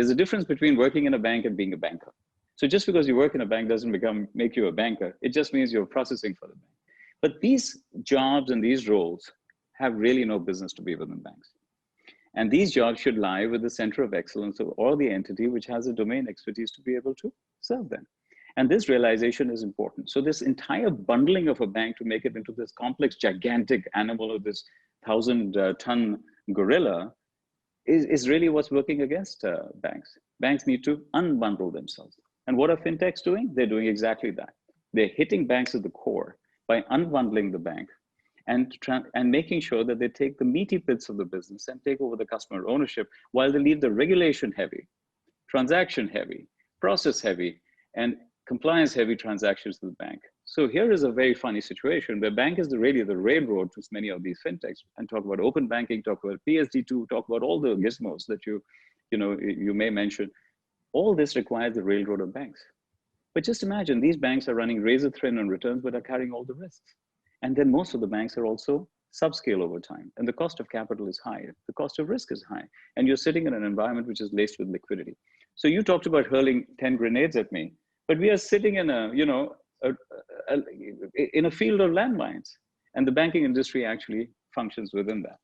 There's a difference between working in a bank and being a banker. So just because you work in a bank doesn't make you a banker. It just means you're processing for the bank. But these jobs and these roles have really no business to be within banks. And these jobs should lie with the center of excellence or the entity which has the domain expertise to be able to serve them. And this realization is important. So this entire bundling of a bank to make it into this complex, gigantic animal, or this 1,000-ton gorilla is really what's working against banks. Banks need to unbundle themselves. And what are fintechs doing? They're doing exactly that. They're hitting banks at the core by unbundling the bank and making sure that they take the meaty bits of the business and take over the customer ownership, while they leave the regulation heavy, transaction heavy, process heavy, and compliance heavy transactions to the bank. So here is a very funny situation where bank is really the railroad to many of these fintechs, and talk about open banking, talk about PSD2, talk about all the gizmos that you may mention. All this requires the railroad of banks. But just imagine these banks are running razor thin on returns, but are carrying all the risks. And then most of the banks are also subscale over time. And the cost of capital is high. The cost of risk is high. And you're sitting in an environment which is laced with liquidity. So you talked about hurling 10 grenades at me, but we are sitting in in a field of landmines. And the banking industry actually functions within that.